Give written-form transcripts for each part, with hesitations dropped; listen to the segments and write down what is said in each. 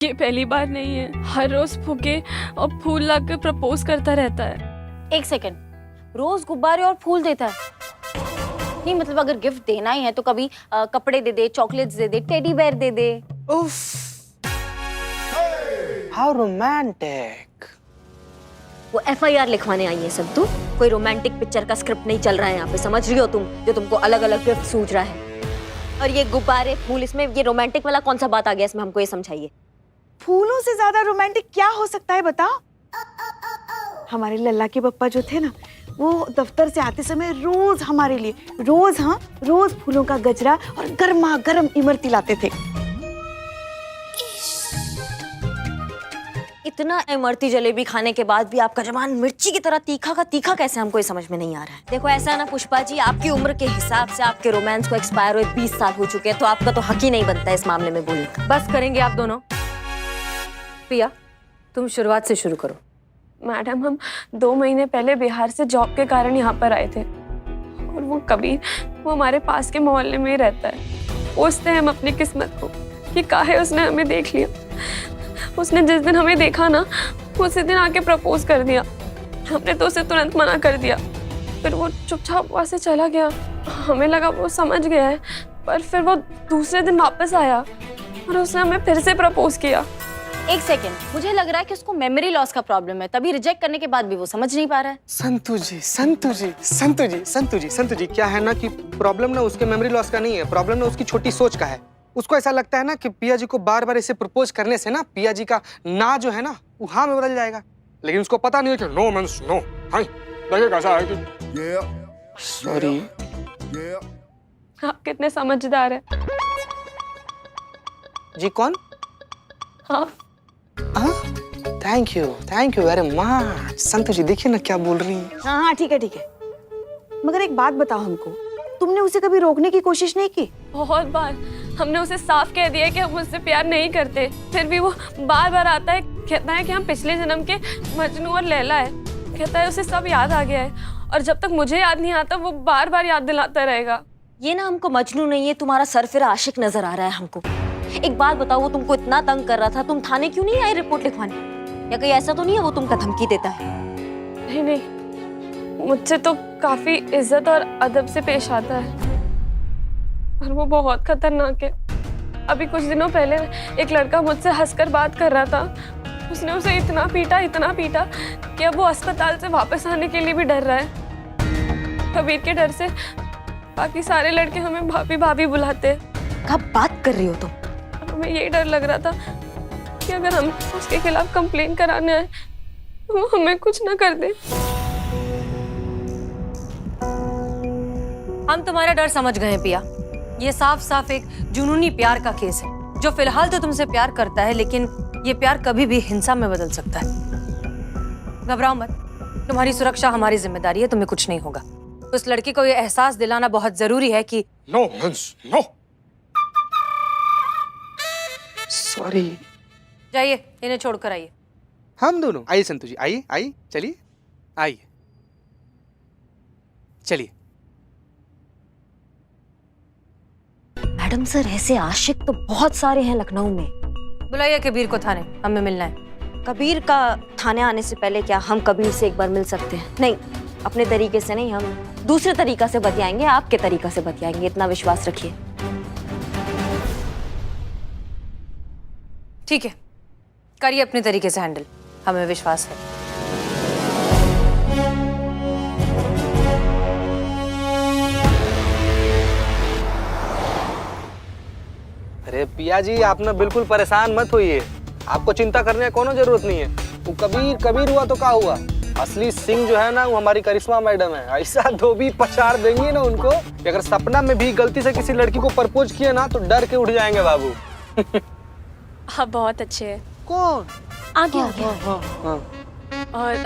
ये पहली बार नहीं है, हर रोज फूके और फूल लाकर प्रपोज करता रहता है। एक सेकंड, रोज गुब्बारे और फूल देता है? नहीं मतलब अगर गिफ्ट देना ही है तो कभी कपड़े दे दे, चॉकलेट्स दे दे, टेडी बेयर दे दे। उफ, हाउ रोमांटिक। वो FIR लिखवाने आई है सब। तू कोई रोमांटिक पिक्चर का स्क्रिप्ट नहीं चल रहा है यहाँ पे, समझ रही हो तुम? जो तुमको अलग अलग गिफ्ट सूझ रहा है और ये गुब्बारे फूल, इसमें ये रोमांटिक वाला कौन सा बात आ गया इसमें? हमको ये समझाइए। फूलों से ज्यादा रोमांटिक क्या हो सकता है बताओ? हमारे लल्ला के पप्पा जो थे ना, वो दफ्तर से आते समय रोज हमारे लिए रोज फूलों का गजरा और गर्मा गर्म इमरती लाते थे। इतना इमरती जलेबी खाने के बाद भी आपका जबान मिर्ची की तरह तीखा का तीखा कैसे, हमको ये समझ में नहीं आ रहा है। देखो ऐसा ना पुष्पा जी, आपकी उम्र के हिसाब से आपके रोमांस को एक्सपायर हुए 20 साल हो चुके हैं, तो आपका तो हक ही नहीं बनता इस मामले में बोलने का। बस करेंगे आप दोनों। प्रिया, तुम शुरुआत से शुरू करो। मैडम, हम 2 महीने पहले बिहार से जॉब के कारण यहाँ पर आए थे और वो कबीर, वो हमारे पास के मोहल्ले में ही रहता है। पूछते हैं हम अपनी किस्मत को कि काहे उसने हमें देख लिया। उसने जिस दिन हमें देखा ना, उसी दिन आके प्रपोज कर दिया। हमने तो उसे तुरंत मना कर दिया, फिर वो चुपचाप वहाँ से चला गया। हमें लगा वो समझ गया है, पर फिर वो दूसरे दिन वापस आया और उसने हमें फिर से प्रपोज किया। एक सेकेंड, मुझे लग रहा है कि उसको मेमोरी लॉस का प्रॉब्लम है, तभी रिजेक्ट करने के बाद भी वो समझ नहीं पा रहा है। संतु जी, क्या है ना कि प्रॉब्लम ना उसके मेमोरी लॉस का नहीं है, प्रॉब्लम ना उसकी छोटी सोच का है। उसको ऐसा लगता है ना कि पिया जी को बार बार इसे प्रपोज करने से ना पिया जी का ना जो है ना वो हाँ में बदल जाएगा, लेकिन उसको पता नहीं है कि नो मींस नो। हाँ, लगेगा ऐसा है कि सॉरी। आप कितने समझदार है। जी कौन? हाँ, थैंक यू वेरी मच। संतु जी देखिए ना क्या बोल रही हैं। हाँ ठीक है। मगर एक बात बताओ हमको, तुमने उसे कभी रोकने की कोशिश नहीं की? बहुत बार हमने उसे साफ कह दिया कि हम उससे प्यार नहीं करते, फिर भी वो बार बार आता है, कहता है कि हम पिछले जन्म के मजनू और लैला है। कहता है उसे सब याद आ गया है और जब तक मुझे याद नहीं आता वो बार बार याद दिलाता रहेगा। ये ना हमको मजनू नहीं, ये तुम्हारा सरफिरा आशिक नजर आ रहा है हमको। एक बात बताओ, वो तुमको इतना तंग कर रहा था, तुम थाने क्यों नहीं आए रिपोर्ट लिखवाने? या कहीं ऐसा तो नहीं है वो तुमको धमकी देता है? नहीं, मुझसे तो काफी इज्जत और अदब से पेश आता है और वो बहुत खतरनाक है। अभी कुछ दिनों पहले एक लड़का मुझसे हंसकर बात कर रहा था, उसने उसे इतना पीटा कि अब वो अस्पताल से वापस आने के लिए भी डर रहा है। कबीर के डर से बाकी सारे लड़के हमें भाभी भाभी बुलाते हैं। कब बात कर रही हो तुम? हमें यही डर लग रहा था कि अगर हम उसके खिलाफ कंप्लेन कराने आए तो वो हमें कुछ ना कर दे। हम तुम्हारा डर समझ गए हैं पिया। ये साफ साफ एक जुनूनी प्यार का केस है, जो फिलहाल तो तुमसे प्यार करता है, लेकिन ये प्यार कभी भी हिंसा में बदल सकता है। घबराओ मत, तुम्हारी सुरक्षा हमारी जिम्मेदारी है, तुम्हें कुछ नहीं होगा। उस लड़की को ये एहसास दिलाना बहुत जरूरी है कि नो मींस नो। सॉरी। जाइए, इन्हें छोड़कर आइए। हम दोनों आइए संतु जी, आइए चलिए, आइए चलिए। मैडम सर, ऐसे आशिक तो बहुत सारे हैं लखनऊ में। बुलाइए कबीर को थाने, हमें मिलना है। कबीर का थाने आने से पहले क्या हम कबीर से एक बार मिल सकते हैं? नहीं, अपने तरीके से नहीं, हम दूसरे तरीका से बतियाएंगे, आपके तरीका से बतियाएंगे, इतना विश्वास रखिए। ठीक है, करिए अपने तरीके से हैंडल, हमें विश्वास है। अरे पिया जी, आप ना बिल्कुल परेशान मत होइए, आपको चिंता करने की कोनो जरूरत नहीं है। वो कबीर हुआ तो क्या हुआ, असली सिंह जो है ना वो हमारी करिश्मा मैडम है। ऐसा धोबी पछाड़ देंगी ना उनको, अगर सपना में भी गलती से किसी लड़की को प्रपोज किया ना तो डर के उठ जाएंगे बाबू। आप बहुत अच्छे हैं। कौन? आगे हाँ। और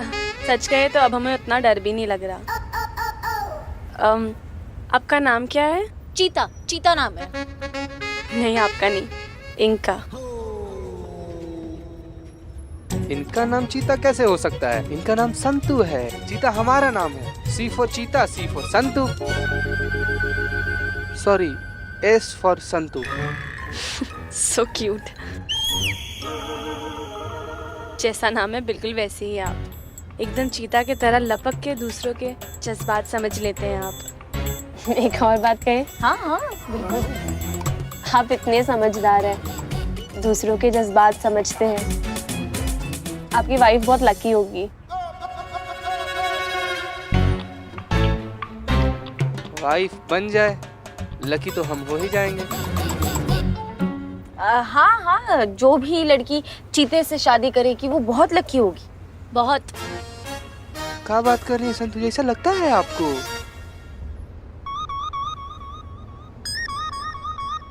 सच कहे तो अब हमें उतना डर भी नहीं लग रहा। आपका नाम क्या है? चीता नाम है। नहीं, आपका नहीं, इनका। इनका नाम चीता कैसे हो सकता है? इनका नाम संतु है। चीता हमारा नाम है। C for cheetah, C for Santu. Sorry, S for Santu. So cute. जैसा नाम है बिल्कुल वैसे ही आप, एकदम चीता की तरह लपक के दूसरों के जज्बात समझ लेते हैं आप। एक और बात कहें? हाँ हाँ बिल्कुल। आप इतने समझदार हैं, दूसरों के जज्बात समझते हैं। आपकी वाइफ बहुत लकी होगी। वाइफ बन जाए, लकी तो हम हो ही जाएंगे। हाँ हाँ, जो भी लड़की चीते से शादी करेगी वो बहुत लकी होगी, बहुत। क्या बात कर रही है संतु, ऐसा लगता है आपको?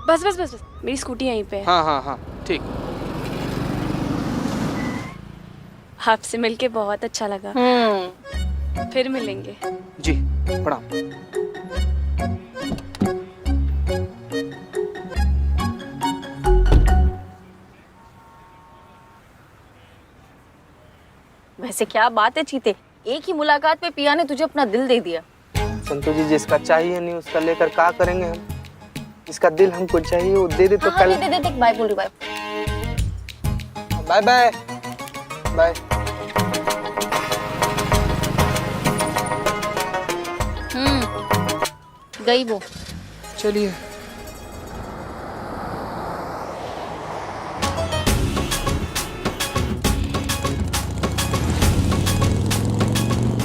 बस बस बस बस, मेरी स्कूटी यहीं पे है। हाँ हाँ हाँ ठीक। आपसे मिलके बहुत अच्छा लगा। फिर मिलेंगे। जी प्रणाम। वैसे क्या बात है चीते, एक ही मुलाकात में पिया ने तुझे अपना दिल दे दिया। संतु जी, जिसका चाहिए नहीं उसका लेकर क्या करेंगे हम? जिसका दिल हमको चाहिए वो दे दे तो हाँ, कल। दे बाय बोल रही, बाय बाय बाय बाय। गई वो। चलिए।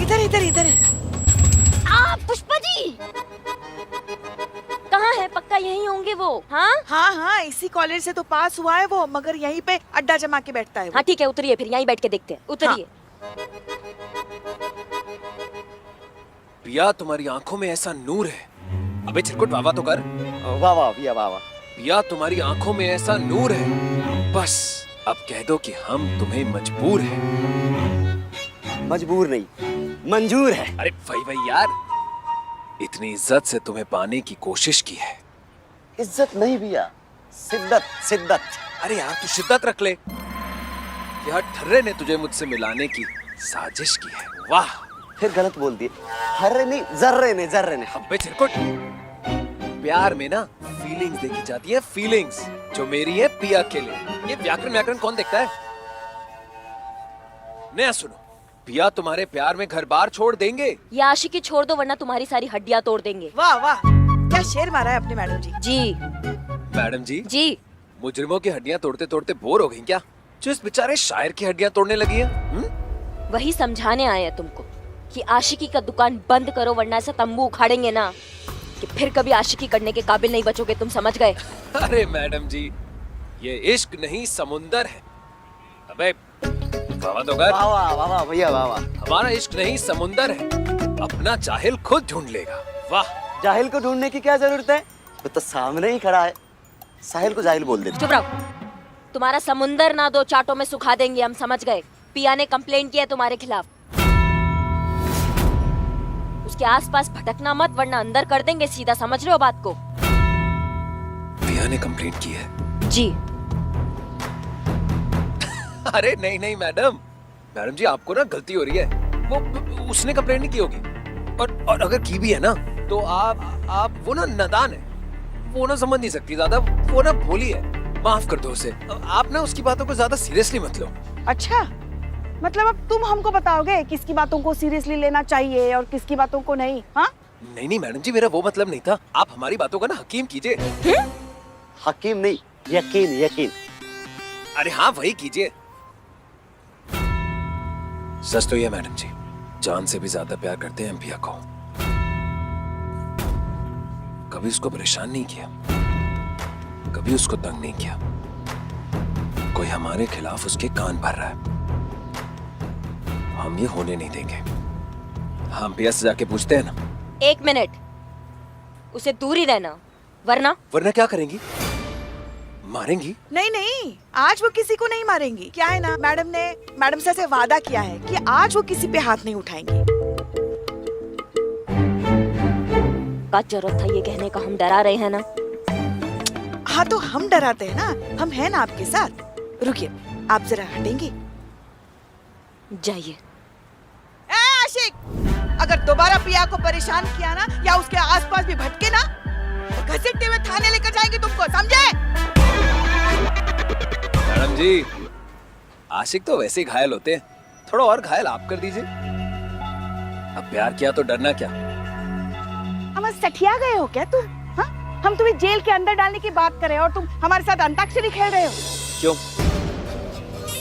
इधर इधर इधर। पुष्पा जी कहाँ है? पक्का यहीं होंगे वो। हाँ हाँ हाँ, इसी कॉलेज से तो पास हुआ है वो, मगर यहीं पे अड्डा जमा के बैठता है वो। हाँ ठीक है, उतरिए, फिर यहीं बैठ के देखते हैं। उतरिए। पिया, तुम्हारी आंखों में ऐसा नूर है। अबे चिरकुट, वाह तो कर। वाह वाह भैया वाह वाह। पिया, तुम्हारी आंखों में ऐसा नूर है, बस अब कह दो कि हम तुम्हें मजबूर हैं। मजबूर नहीं, मंजूर है। अरे भाई यार, इतनी इज्जत से तुम्हें पाने की कोशिश की है। इज्जत नहीं भैया, शिद्दत शिद्दत। अरे यार तू शिद्दत रख ले। यह ठर्रे ने तुझे मुझसे मिलाने की साजिश की है। वाह। फिर गलत बोल दिए। हर्रे नहीं, जर्रे ने जर्रे ने। अबे चिरकुट, प्यार में ना फीलिंग्स देखी जाती है, फीलिंग्स जो मेरी है पिया के लिए। ये व्याकरण कौन देखता है? नया सुनो, पिया तुम्हारे प्यार में घर बार छोड़ देंगे। ये आशिकी छोड़ दो, वरना तुम्हारी सारी हड्डियां तोड़ देंगे। वाह वाह, क्या शेर मारा है अपने मैडम जी। जी मैडम जी, जी। मुजरिमों की हड्डियां तोड़ते तोड़ते बोर हो गई क्या, जो इस बेचारे शायर की हड्डियां तोड़ने लगी हैं? वही समझाने आए हैं तुमको कि आशिकी का दुकान बंद करो, वरना ऐसा तंबू उखाड़ेंगे ना कि फिर कभी आशिकी करने के काबिल नहीं बचोगे। तुम समझ गए? अरे मैडम जी, ये इश्क नहीं समुंदर है। अबे वाह तो कर। वाह वाह वाह वाह भैया वाह वाह। हमारा इश्क नहीं समुंदर है, अपना जाहिल खुद ढूंढ लेगा। वाह। जाहिल को ढूंढने की क्या जरूरत है, वो तो सामने ही खड़ा है। साहिल को जाहिल बोल देते। चुप रहो। तुम्हारा समुंदर ना दो चाटों में सुखा देंगे, हम समझ गए। पिया ने कंप्लेंट किया है तुम्हारे खिलाफ। उसके आसपास भटकना मत, वरना अंदर कर देंगे सीधा। समझ रहे हो बात को? पिया ने कंप्लेंट की है जी। अरे नहीं मैडम जी, आपको ना गलती हो रही है। वो उसने कंप्लेंट नहीं की होगी, और अगर की भी है ना तो आप वो ना नादान है, वो ना समझ नहीं सकती ज्यादा, वो ना भोली है। माफ कर दो उसे। आप ना उसकी बातों को ज्यादा सीरियसली मत लो। अच्छा, मतलब अब तुम हमको बताओगे किसकी बातों को सीरियसली लेना चाहिए और किसकी बातों को नहीं? हाँ नहीं मैडम जी, मेरा वो मतलब नहीं था। आप हमारी बातों का ना हकीम कीजिए। हकीम नहीं, यकीन यकीन। अरे हाँ, वही कीजिए। सच तो ये मैडम जी, जान से भी ज्यादा प्यार करते हैं हम पिया को। कभी उसको परेशान नहीं किया, कभी उसको तंग नहीं किया। कोई हमारे खिलाफ उसके कान भर रहा है, हम ये होने नहीं देंगे। हम पिया से जाके पूछते हैं ना। 1 मिनट, उसे दूर ही रहना, वरना क्या करेंगी? मारेंगी? नहीं नहीं, आज वो किसी को नहीं मारेंगी। क्या है ना, मैडम से वादा किया है कि आज वो किसी पे हाथ नहीं उठाएंगी। का जरूरत था ये कहने का? हम डरा रहे हैं ना। हाँ तो हम डराते हैं ना, हम हैं ना आपके साथ। रुकिए, आप जरा हटेंगे? जाइए। ए आशिक, अगर दोबारा पिया को परेशान किया ना या उसके आसपास भी भटके ना तो घसीटते हुए थाने लेकर जाएंगे तुमको, समझे? मैडम जी, आशिक तो वैसे ही घायल होते हैं, थोड़ा और घायल आप कर दीजिए। अब प्यार किया तो डरना क्या। हम सठिया गए हो क्या तुम? हाँ, हम तुम्हें जेल के अंदर डालने की बात कर रहे हो और तुम हमारे साथ अंताक्षरी खेल रहे हो। क्यों,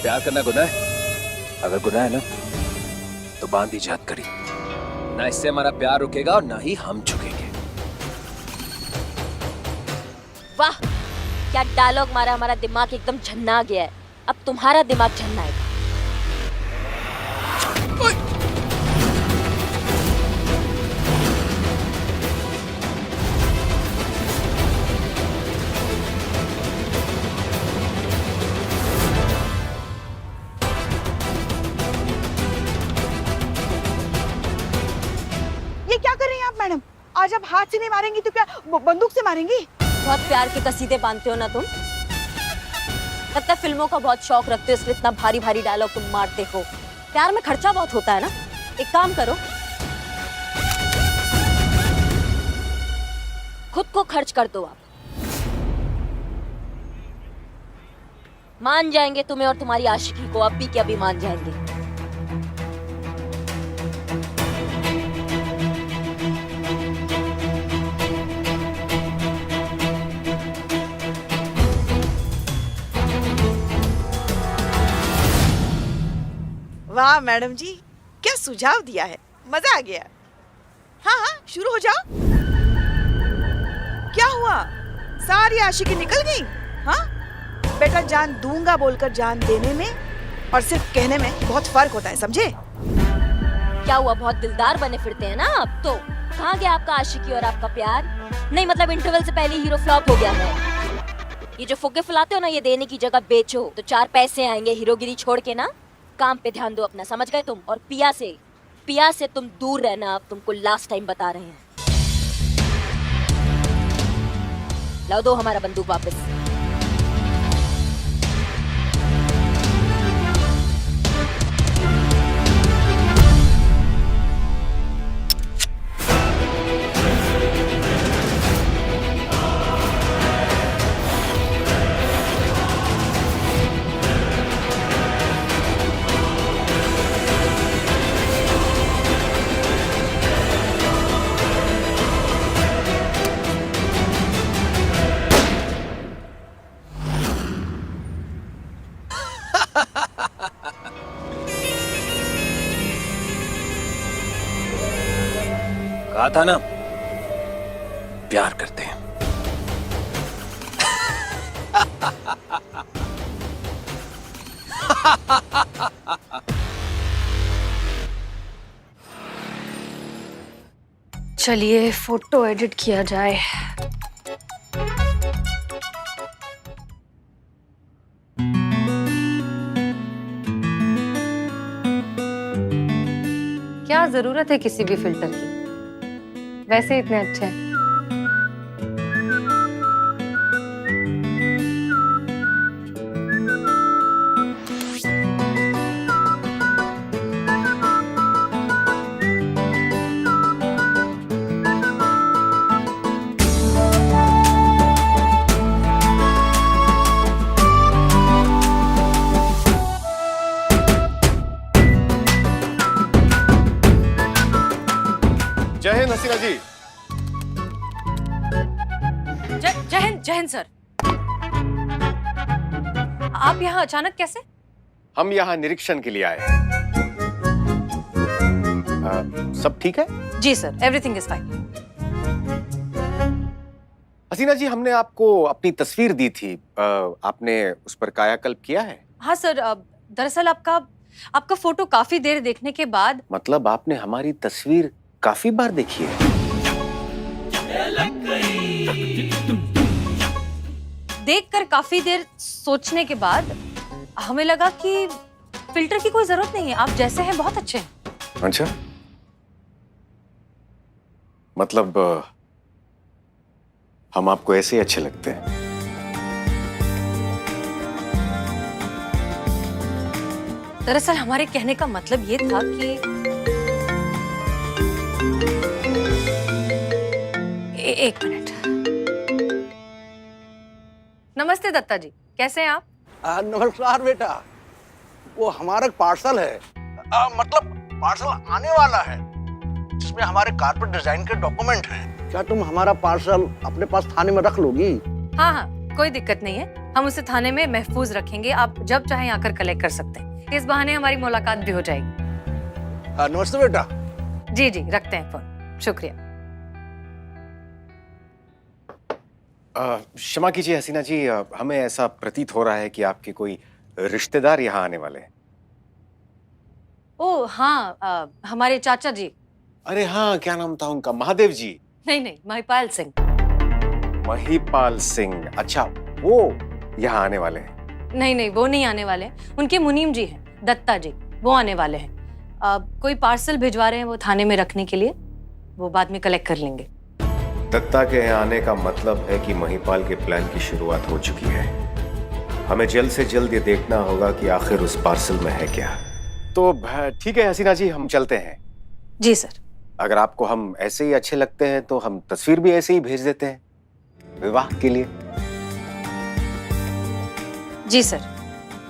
प्यार करना गुनाह है? अगर गुनाह है ना तो बांध दीजिए हथकड़ी। ना इससे हमारा प्यार रुकेगा और ना ही हम झुकेंगे। वाह, क्या डायलॉग मारा, हमारा दिमाग एकदम झन्ना गया है। अब तुम्हारा दिमाग झन्नाएगा। ये क्या कर रही हैं आप मैडम? आज आप हाथ से नहीं मारेंगी तो क्या बंदूक से मारेंगी? बहुत प्यार के कसीदे बांधते हो ना तुम। लगता है फिल्मों का बहुत शौक रखते हो, इसलिए इतना भारी भारी डायलॉग तुम मारते हो। प्यार में खर्चा बहुत होता है ना। एक काम करो, खुद को खर्च कर दो। आप मान जाएंगे तुम्हें और तुम्हारी आशिकी को, अभी के अभी मान जाएंगे। वाह मैडम जी, क्या सुझाव दिया है, मजा आ गया। हाँ हाँ, शुरू हो जाओ। क्या हुआ, सारी आशिकी निकल गई? हाँ बेटा, जान दूंगा बोलकर जान देने में और सिर्फ कहने में बहुत फर्क होता है, समझे? क्या हुआ, बहुत दिलदार बने फिरते हैं ना अब तो। कहाँ गया आपका आशिकी और आपका प्यार? नहीं मतलब इंटरवल से पहले हीरो फ्लॉप हो गया है। ये जो फुग्गे फुलाते हो ना, ये देने की जगह बेचो तो 4 पैसे आएंगे। हीरोगिरी छोड़ के ना काम पे ध्यान दो अपना, समझ गए तुम? और पिया से तुम दूर रहना, अब तुमको लास्ट टाइम बता रहे हैं। लाओ, दो हमारा बंदूक वापस। कहा था ना, प्यार करते हैं। चलिए फोटो एडिट किया जाए। क्या जरूरत है किसी भी फिल्टर की, वैसे इतने अच्छे हैं। जय हिंद हसीना जी। जय हिंद सर। आप यहाँ अचानक कैसे? हम यहाँ निरीक्षण के लिए आए हैं। सब ठीक है? जी सर, एवरीथिंग इज फाइन। हसीना जी, हमने आपको अपनी तस्वीर दी थी, आपने उस पर कायाकल्प किया है? हाँ सर, दरअसल आपका फोटो काफी देर देखने के बाद। मतलब आपने हमारी तस्वीर काफी बार देखी है? देखकर काफी देर सोचने के बाद हमें लगा कि फिल्टर की कोई जरूरत नहीं है, आप जैसे हैं बहुत अच्छे हैं। अच्छा, मतलब हम आपको ऐसे ही अच्छे लगते हैं? दरअसल हमारे कहने का मतलब ये था कि एक मिनट। नमस्ते दत्ता जी, कैसे हैं आप? नमस्कार बेटा, वो हमारा पार्सल है, मतलब पार्सल आने वाला है जिसमें हमारे कारपेट डिजाइन के डॉक्यूमेंट हैं। क्या तुम हमारा पार्सल अपने पास थाने में रख लोगी? हाँ हाँ, कोई दिक्कत नहीं है, हम उसे थाने में महफूज रखेंगे। आप जब चाहें आकर कलेक्ट कर सकते हैं। इस बहाने हमारी मुलाकात भी हो जाएगी। नमस्ते बेटा। जी जी, रखते हैं फोन। शुक्रिया। क्षमा कीजिए हसीना जी, हमें ऐसा प्रतीत हो रहा है कि आपके कोई रिश्तेदार यहाँ आने वाले हैं। ओह हाँ, हमारे चाचा जी। अरे हाँ, क्या नाम था उनका? महादेव जी? नहीं, महिपाल सिंह। महिपाल सिंह, अच्छा वो यहाँ आने वाले हैं? नहीं, वो नहीं आने वाले हैं। उनके मुनीम जी हैं, दत्ता जी, वो आने वाले हैं। कोई पार्सल भिजवा रहे हैं वो थाने में रखने के लिए, वो बाद में कलेक्ट कर लेंगे। दत्ता के यहाँ आने का मतलब है कि महिपाल के प्लान की शुरुआत हो चुकी है। हमें जल्द से जल्द ये देखना होगा कि आखिर उस पार्सल में है क्या। तो ठीक है हसीना जी, हम चलते हैं। जी सर। अगर आपको हम ऐसे ही अच्छे लगते हैं तो हम तस्वीर भी ऐसे ही भेज देते हैं विवाह के लिए। जी सर,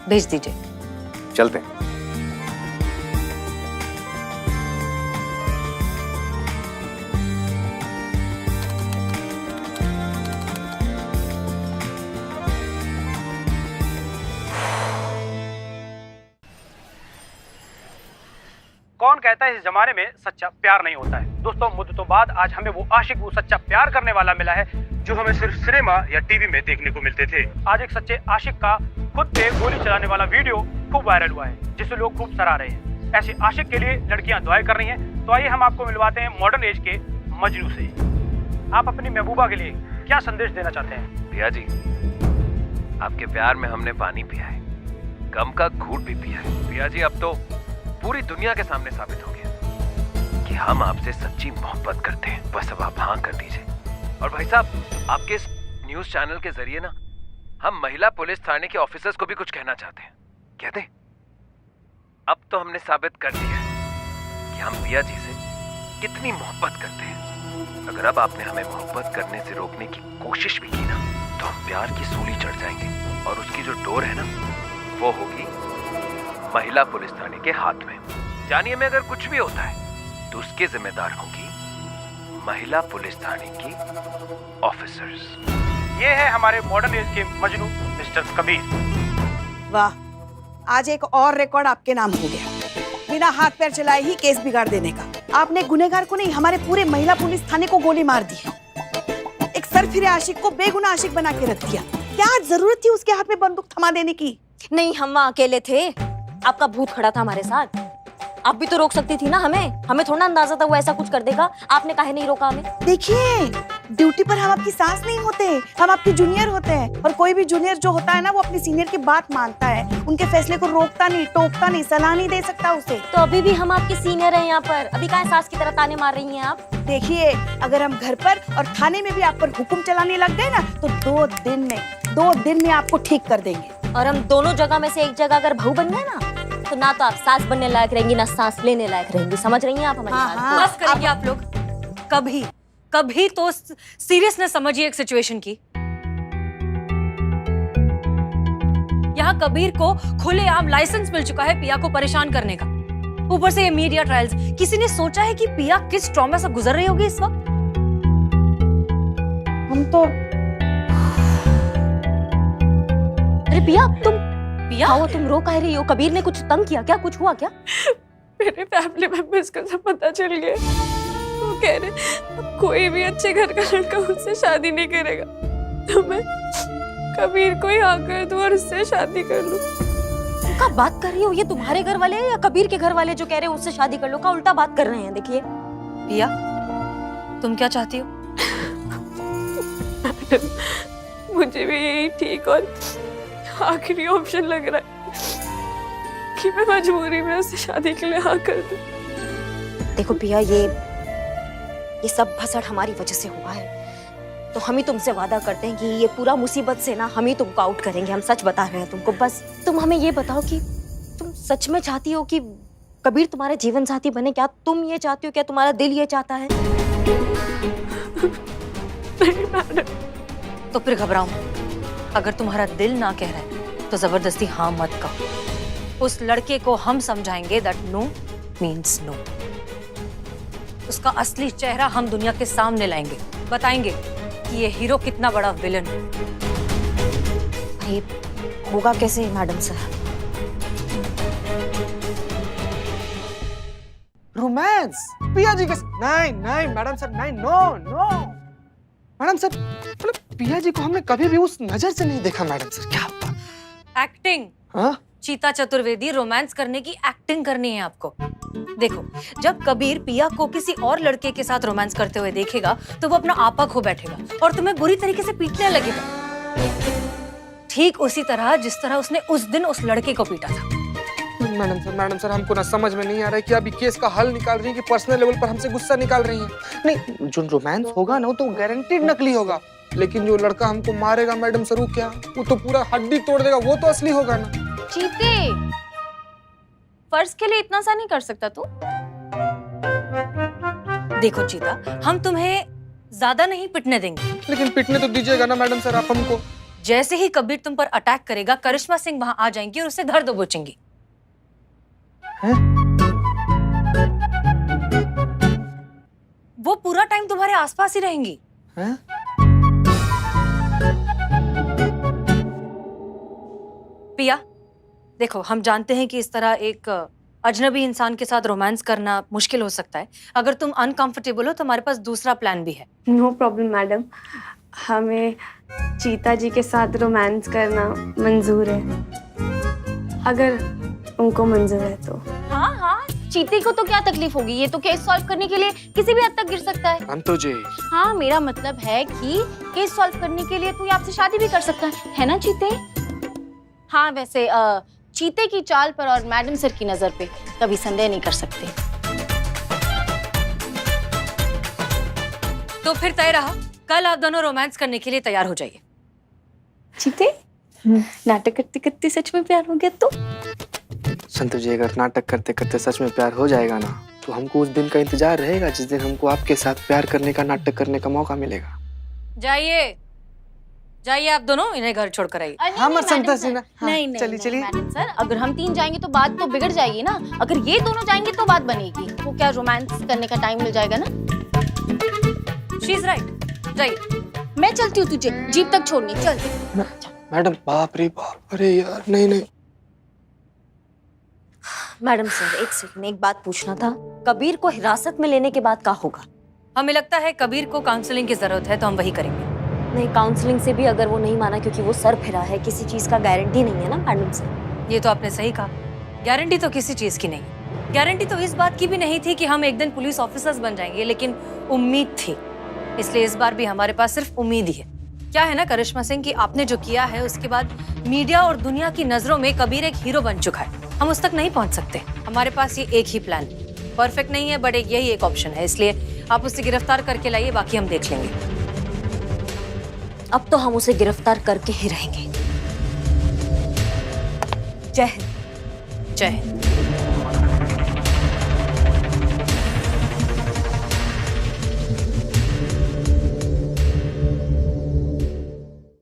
भेज दीजिए। चलते हैं। कौन कहता है इस जमाने में सच्चा प्यार नहीं होता है। दोस्तों, मुद्दतों बाद आज हमें वो आशिक, वो सच्चा प्यार करने वाला मिला है जो हमें सिर्फ सिनेमा या टीवी में देखने को मिलते थे। आज एक सच्चे आशिक का खुद पे गोली चलाने वाला वीडियो खूब वायरल हुआ है, जिसे लोग खूब सराह रहे हैं। ऐसे आशिक के लिए लड़कियां दुआएं कर रही हैं। तो आइए हम आपको मिलवाते हैं मॉडर्न एज के मजनू से। आप अपनी महबूबा के लिए क्या संदेश देना चाहते हैं? भैया जी, आपके प्यार में हमने पानी पिया है, गम का घूंट भी पिया है। भैया जी, अब तो पूरी दुनिया के सामने साबित हो गया कि हम आपसे सच्ची मोहब्बत करते हैं। बस अब आप हाँ कर दीजिए। और भाई साहब, आपके इस न्यूज चैनल के जरिए ना हम महिला पुलिस थाने के ऑफिसर्स को भी कुछ कहना चाहते हैं। कहते, अब तो हमने साबित कर दिया है कि हम पिया जी से कितनी मोहब्बत करते हैं। अगर अब आपने हमें मोहब्बत करने से रोकने की कोशिश भी की ना, तो हम प्यार की सूली चढ़ जाएंगे और उसकी जो डोर है ना, वो होगी महिला पुलिस थाने के हाथ में। जानिए, में अगर कुछ भी होता है तो उसके जिम्मेदार होंगी महिला पुलिस थाने की ऑफिसर्स। ये है हमारे मॉडर्न एज के मजनू मिस्टर कबीर। वाह, आज एक और रिकॉर्ड आपके नाम हो गया। बिना हाथ पैर चलाए ही केस बिगाड़ देने का। आपने गुनहगार को नहीं, हमारे पूरे महिला पुलिस थाने को गोली मार दी है। एक सरफिरे आशिक को बेगुनाह आशिक बना के रख दिया। क्या जरूरत थी उसके हाथ में बंदूक थमा देने की? नहीं, हम वहाँ अकेले थे, आपका भूत खड़ा था हमारे साथ। आप भी तो रोक सकती थी ना हमें थोड़ा अंदाजा था वो ऐसा कुछ कर देगा। आपने काहे नहीं रोका हमें? देखिए, ड्यूटी पर हम आपकी सास नहीं होते, हम आपके जूनियर होते हैं। और कोई भी जूनियर जो होता है ना, वो अपने सीनियर की बात मानता है, उनके फैसले को रोकता नहीं, टोकता नहीं, सलाह नहीं दे सकता उसे। तो अभी भी हम आपके सीनियर हैं यहाँ पर, अभी काहे सास की तरह ताने मार रही हैं आप? देखिए, अगर हम घर पर और थाने में भी आप पर हुक्म चलाने लग गए ना, तो 2 दिन में आपको ठीक कर देंगे। और हम दोनों जगह में से एक जगह अगर बहू बन गए ना, तो ना तो आप सांस बनने लायक रहेंगी, ना सांस लेने लायक रहेंगी। समझ रही हैं आप हमारी बात को? बस करेंगे आप लोग। कभी तो सीरियसनेस समझिए एक सिचुएशन की। यहाँ कबीर को खुलेआम लाइसेंस मिल चुका है पिया को परेशान करने का। ऊपर से ये मीडिया ट्रायल्स। किसी ने सोचा है कि पिया किस ट्रॉमा से गुजर रही होगी इस वक्त? हम तो अरे पिया, पिया वो तुम रो कह रही हो? कबीर ने कुछ तंग किया क्या? कुछ हुआ क्या? मेरे फैमिली मेंबर्स को सब पता चल गया। वो कह रहे अब कोई भी अच्छे घर का लड़का उससे शादी नहीं करेगा, तो मैं कबीर को ही हाँ कर दूं और उससे शादी कर लूं। क्या बात कर रही हो? ये तुम्हारे घर वाले या कबीर के घर वाले जो कह रहे हैं उससे शादी कर लो? का उल्टा बात कर रहे हैं। देखिए पिया, तुम क्या चाहती हो? मुझे भी यही ठीक और आखिरी ऑप्शन लग रहा है कि मैं मजबूरी में उससे शादी के लिए हाँ कर दूं। देखो पिया, ये सब भसड़ हमारी वजह से हुआ है, तो हम ही तुमसे वादा करते हैं कि ये पूरा मुसीबत से ना हम ही तुमको आउट करेंगे। हम सच बता रहे हैं तुमको। बस तुम हमें ये बताओ कि तुम सच में चाहती हो कि कबीर तुम्हारे जीवन साथी बने? क्या तुम ये चाहती हो? क्या तुम्हारा दिल ये चाहता है? नहीं मैडम। तो फिर घबराओ। अगर तुम्हारा दिल ना कह रहा है तो जबरदस्ती हाँ मत कहो। उस लड़के को हम समझाएंगे दैट नो मीन्स नो। उसका असली चेहरा हम दुनिया के सामने लाएंगे, बताएंगे कि ये हीरो कितना बड़ा विलन है। भाई होगा कैसे मैडम सर? रोमांस पिया जी के नहीं नहीं मैडम सर, नहीं, नो नो मैडम सर, मतलब पिया जी को हमने कभी भी उस नजर से नहीं देखा मैडम सर। क्या एक्टिंग। हाँ? चीता चतुर्वेदी, रोमांस करने की एक्टिंग करनी है आपको। देखो, जब कबीर पिया को किसी और लड़के के साथ रोमांस करते हुए देखेगा तो वो अपना आपा खो बैठेगा और तुम्हें बुरी तरीके से पीटने लगेगा, ठीक उसी तरह जिस तरह उसने उस दिन उस लड़के को पीटा था। मैडम सर हमको ना समझ में नहीं आ रहा है कि अभी केस का हल निकाल रही है कि पर्सनल लेवल पर हमसे गुस्सा निकाल रही है। नहीं, जो रोमांस होगा ना वो तो गारंटीड नकली होगा, लेकिन जो लड़का हमको मारेगा मैडम सर वो क्या, वो तो पूरा हड्डी तोड़ देगा, वो तो असली होगा ना। चीते, फर्ज के लिए इतना सा नहीं कर सकता तू? देखो चीता, हम तुम्हें ज्यादा नहीं पिटने देंगे, लेकिन पिटने तो दीजिएगा ना मैडम सर आप हमको। जैसे ही कबीर तुम पर अटैक करेगा, करिश्मा सिंह वहां आ जाएंगी और उसे धर दबोचेंगी। वो पूरा टाइम तुम्हारे आसपास ही रहेंगी। हैं? पिया, देखो हम जानते हैं कि इस तरह एक अजनबी इंसान के साथ रोमांस करना मुश्किल हो सकता है। अगर तुम अनकंफर्टेबल हो तो हमारे पास दूसरा प्लान भी है। नो प्रॉब्लम मैडम, हमें चीता जी के साथ रोमांस करना मंजूर है, अगर उनको मंजूर है तो। हाँ हाँ, चीते को तो क्या तकलीफ होगी, ये तो केस सॉल्व करने के लिए किसी भी हद तक गिर सकता है। अंतो जी, हाँ, मेरा मतलब है कि केस सॉल्व करने के लिए तू आपसे शादी भी कर सकता है ना चीते? हाँ, वैसे चीते की चाल पर और मैडम सर की नजर पे कभी संदेह नहीं कर सकते। तो फिर तय रहा, कल आप दोनों रोमांस करने के लिए तैयार हो जाइए। चीते, नाटक करते करते सच में प्यार हो गया तो? संतु जी, अगर नाटक करते करते सच में प्यार हो जाएगा ना तो हमको उस दिन का इंतजार रहेगा जिस दिन हमको आपके साथ प्यार करने का, नाटक करने का मौका मिलेगा। जाइए जाइए आप दोनों, इन्हें घर छोड़ कर आइए। हाँ, मत संतोष जी ना। हाँ, नहीं नहीं, चलिए चलिए। मैडम सर, अगर हम 3 जाएंगे तो बात तो बिगड़ जाएगी ना। अगर ये दोनों जाएंगे तो बात बनेगी। वो क्या रोमांस करने का टाइम मिल जाएगा ना। शी इज राइट, जाइए। मैं चलती हूँ तुझे जीप तक छोड़ने, चल। मैडम बाप रे बाप, अरे यार नहीं नहीं। मैडम सर एक सेकंड, एक बात पूछना था। कबीर को हिरासत में लेने के बाद क्या होगा? हमें लगता है कबीर को काउंसलिंग की जरूरत है, तो हम वही करेंगे। नहीं, काउंसलिंग से भी अगर वो नहीं माना क्योंकि वो सर फिरा है, किसी चीज का गारंटी नहीं है ना मैडम सर। ये तो आपने सही कहा, गारंटी तो किसी चीज की नहीं। गारंटी तो इस बात की भी नहीं थी कि हम एक दिन पुलिस ऑफिसर्स बन जाएंगे, लेकिन उम्मीद थी, इसलिए इस बार भी हमारे पास सिर्फ उम्मीद ही है। क्या है ना करिश्मा सिंह, कि आपने जो किया है उसके बाद मीडिया और दुनिया की नजरों में कबीर एक हीरो बन चुका है। हम उस तक नहीं पहुंच सकते। हमारे पास ये एक ही प्लान, परफेक्ट नहीं है बट यही एक ऑप्शन है, इसलिए आप उसे गिरफ्तार करके लाइए, बाकी हम देख लेंगे। अब तो हम उसे गिरफ्तार करके ही रहेंगे। जय हिंद। जय हिंद।